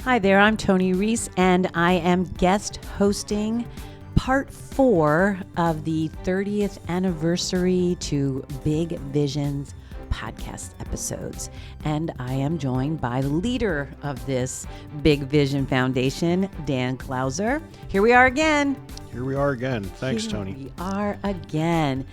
Hi there, I'm Toni Reece, and I am guest hosting part 4 of the 30th anniversary to Big Visions podcast episodes. And I am joined by the leader of this Big Vision Foundation, Dan Klauser. Here we are again. Thanks, Toni. We are again.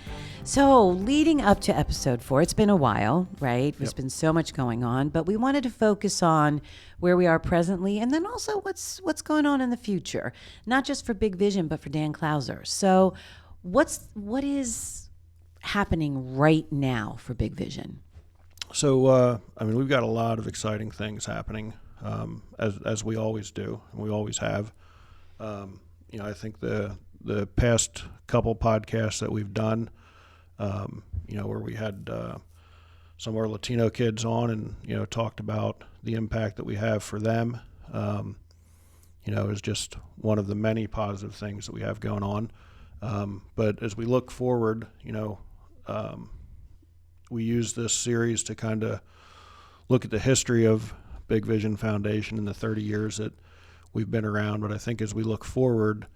So leading up to episode 4, it's been a while, right? There's been so much going on, but we wanted to focus on where we are presently and then also what's going on in the future, not just for Big Vision, but for Dan Klauser. So what is happening right now for Big Vision? So, we've got a lot of exciting things happening, as we always do, and we always have. I think the past couple podcasts that we've done, where we had some of our Latino kids on and, talked about the impact that we have for them, is just one of the many positive things that we have going on. But as we look forward, we use this series to kind of look at the history of Big Vision Foundation in the 30 years that we've been around. But I think as we look forward,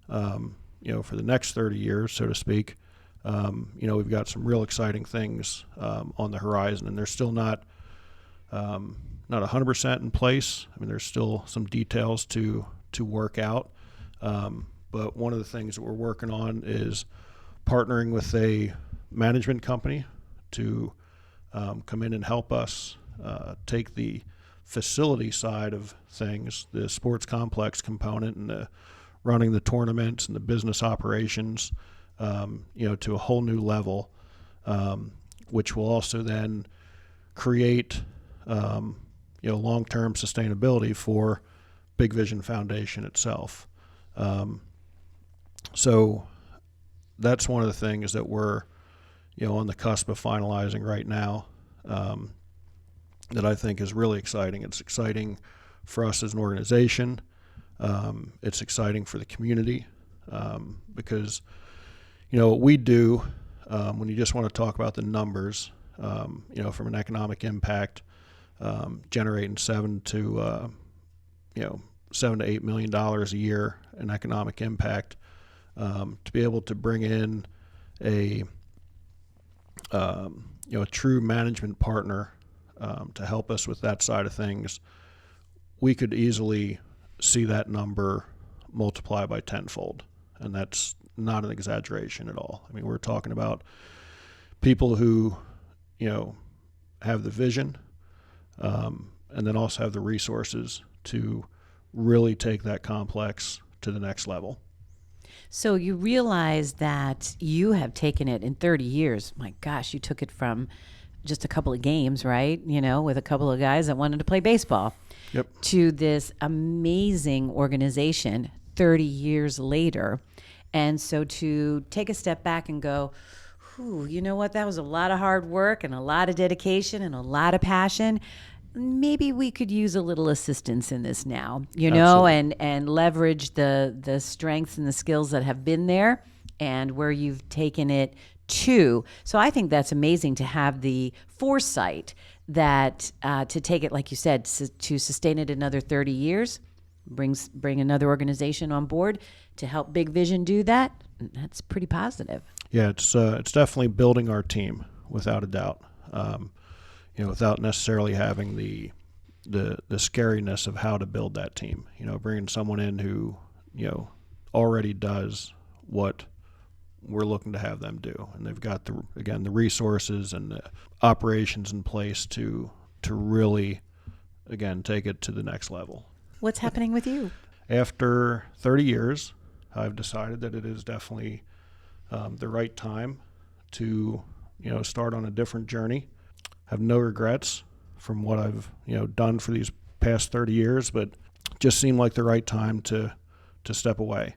for the next 30 years, so to speak, we've got some real exciting things on the horizon, and they're still not 100% in place. I mean, there's still some details to work out. But one of the things that we're working on is partnering with a management company to come in and help us take the facility side of things, the sports complex component and the running the tournaments and the business operations, to a whole new level, which will also then create, long-term sustainability for Big Vision Foundation itself. So that's one of the things that we're, on the cusp of finalizing right now, that I think is really exciting. It's exciting for us as an organization. It's exciting for the community, because what we do, when you just want to talk about the numbers, from an economic impact, generating $7 to $8 million a year in economic impact, to be able to bring in a true management partner to help us with that side of things, we could easily see that number multiply by tenfold, and that's not an exaggeration at all. I mean, we're talking about people who, have the vision, and then also have the resources to really take that complex to the next level. So you realize that you have taken it in 30 years. My gosh, you took it from just a couple of games, right? With a couple of guys that wanted to play baseball. Yep. To this amazing organization 30 years later. And so to take a step back and go, you know what? That was a lot of hard work and a lot of dedication and a lot of passion. Maybe we could use a little assistance in this now, and leverage the strengths and the skills that have been there and where you've taken it to. So I think that's amazing to have the foresight that to take it, like you said, to sustain it another 30 years, bring another organization on board to help Big Vision do that. That's pretty positive. Yeah, it's definitely building our team without a doubt. Without necessarily having the scariness of how to build that team. Bringing someone in who already does what we're looking to have them do, and they've got the resources and the operations in place to really take it to the next level. What's happening with you? After 30 years, I've decided that it is definitely the right time to start on a different journey. Have no regrets from what I've done for these past 30 years, but just seemed like the right time to step away.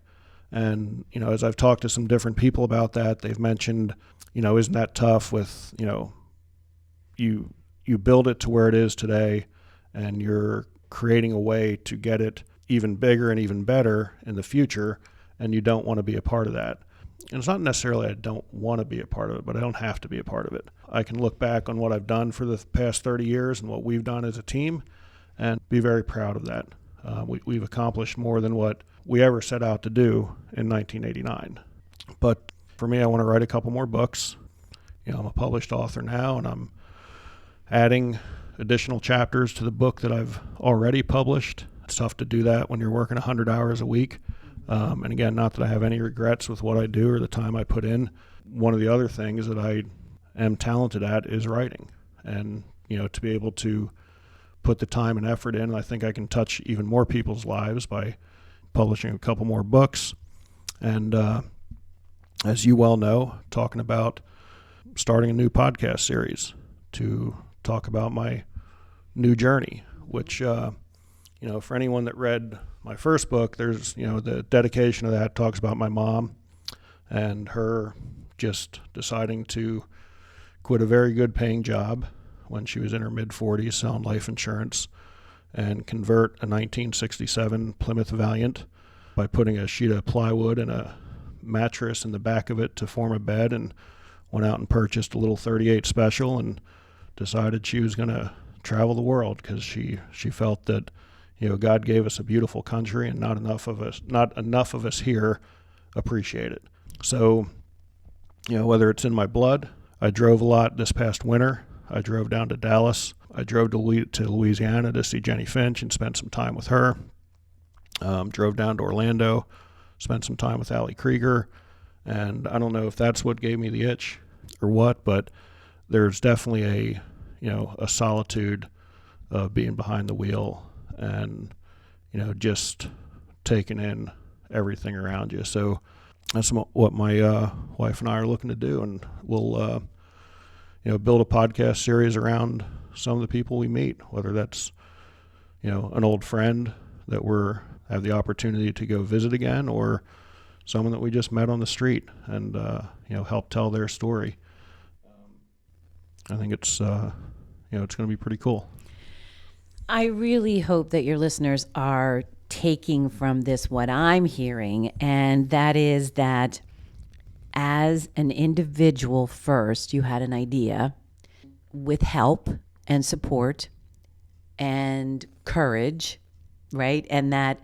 And as I've talked to some different people about that, they've mentioned, isn't that tough with you build it to where it is today, and you're creating a way to get it even bigger and even better in the future, and you don't want to be a part of that. And it's not necessarily I don't want to be a part of it, but I don't have to be a part of it. I can look back on what I've done for the past 30 years and what we've done as a team and be very proud of that. We've accomplished more than what we ever set out to do in 1989. But for me, I want to write a couple more books. I'm a published author now, and I'm adding additional chapters to the book that I've already published. It's tough to do that when you're working 100 hours a week. And again, not that I have any regrets with what I do or the time I put in. One of the other things that I am talented at is writing. And, to be able to put the time and effort in, I think I can touch even more people's lives by publishing a couple more books. And as you well know, talking about starting a new podcast series to talk about my new journey, which, for anyone that read my first book, there's, the dedication of that talks about my mom and her just deciding to quit a very good paying job when she was in her mid-40s selling life insurance and convert a 1967 Plymouth Valiant by putting a sheet of plywood and a mattress in the back of it to form a bed, and went out and purchased a little 38 Special and decided she was going to travel the world because she felt that God gave us a beautiful country and not enough of us here appreciate it. So whether it's in my blood, I drove a lot this past winter. I drove down to Dallas. I drove to Louisiana to see Jenny Finch and spent some time with her. Drove down to Orlando, spent some time with Allie Krieger. And I don't know if that's what gave me the itch or what, but there's definitely a solitude of being behind the wheel and, just taking in everything around you. So that's what my wife and I are looking to do. And we'll, build a podcast series around some of the people we meet, whether that's, an old friend that have the opportunity to go visit again, or someone that we just met on the street and, help tell their story. I think it's going to be pretty cool. I really hope that your listeners are taking from this what I'm hearing, and that is that as an individual first, you had an idea with help and support and courage, right? And that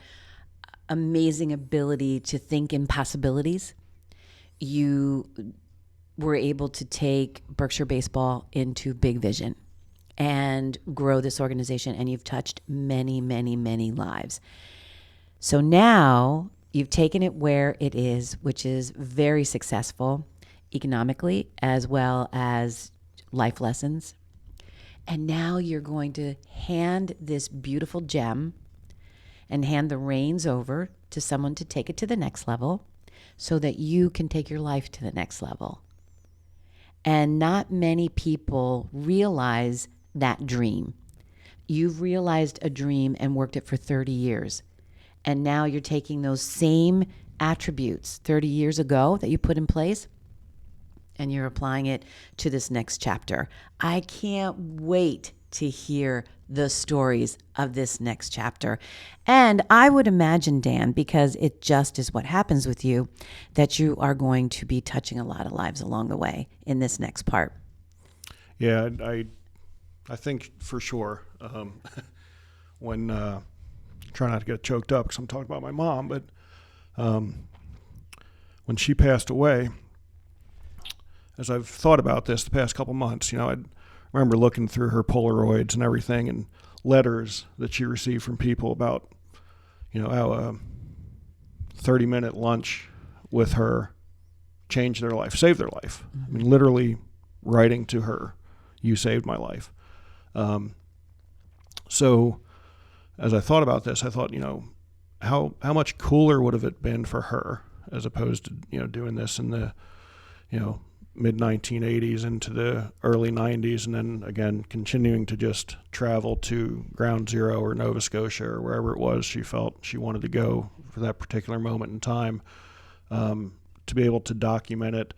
amazing ability to think in possibilities. You were able to take Berkshire Baseball into big vision and grow this organization, and you've touched many, many, many lives. So now you've taken it where it is, which is very successful economically as well as life lessons. And now you're going to hand this beautiful gem and hand the reins over to someone to take it to the next level so that you can take your life to the next level. And not many people realize that dream. You've realized a dream and worked it for 30 years. And now you're taking those same attributes 30 years ago that you put in place and you're applying it to this next chapter. I can't wait to hear the stories of this next chapter. And I would imagine, Dan, because it just is what happens with you, that you are going to be touching a lot of lives along the way in this next part. Yeah, I think for sure. When try not to get choked up because I'm talking about my mom, but when she passed away, as I've thought about this the past couple months, I remember looking through her Polaroids and everything and letters that she received from people about, how a 30-minute lunch with her changed their life, saved their life. I mean, literally writing to her, "You saved my life." So as I thought about this, I thought, how much cooler would have it been for her as opposed to, doing this in the, mid-1980s into the early 90s, and then again continuing to just travel to Ground Zero or Nova Scotia or wherever it was she felt she wanted to go for that particular moment in time, to be able to document it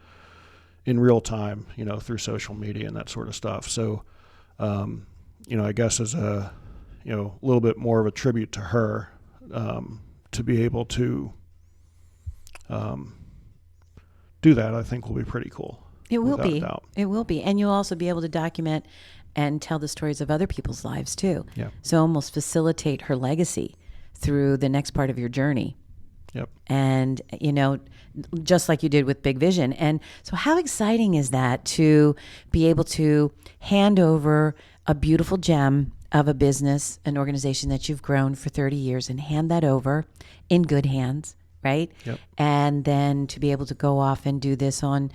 in real time, through social media and that sort of stuff. So, I guess as a, little bit more of a tribute to her, to be able to do that, I think will be pretty cool. It will be. It will be. And you'll also be able to document and tell the stories of other people's lives too. Yeah. So almost facilitate her legacy through the next part of your journey. Yep. And, just like you did with Big Vision. And so how exciting is that to be able to hand over a beautiful gem of a business, an organization that you've grown for 30 years, and hand that over in good hands, right? Yep. And then to be able to go off and do this on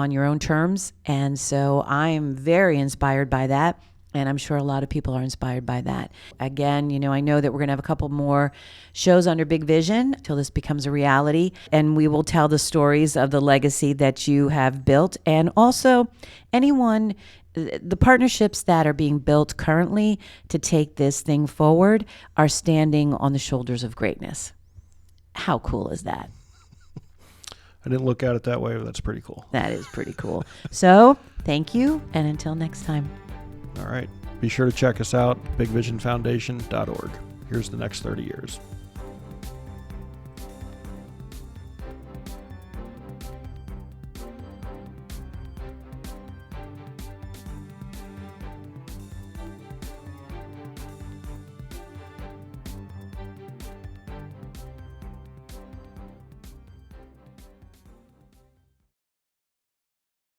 your own terms. And so I am very inspired by that. And I'm sure a lot of people are inspired by that. Again, I know that we're going to have a couple more shows under Big Vision till this becomes a reality. And we will tell the stories of the legacy that you have built. And also the partnerships that are being built currently to take this thing forward are standing on the shoulders of greatness. How cool is that? I didn't look at it that way, but that's pretty cool. That is pretty cool. So thank you. And until next time. All right. Be sure to check us out, bigvisionfoundation.org. Here's the next 30 years.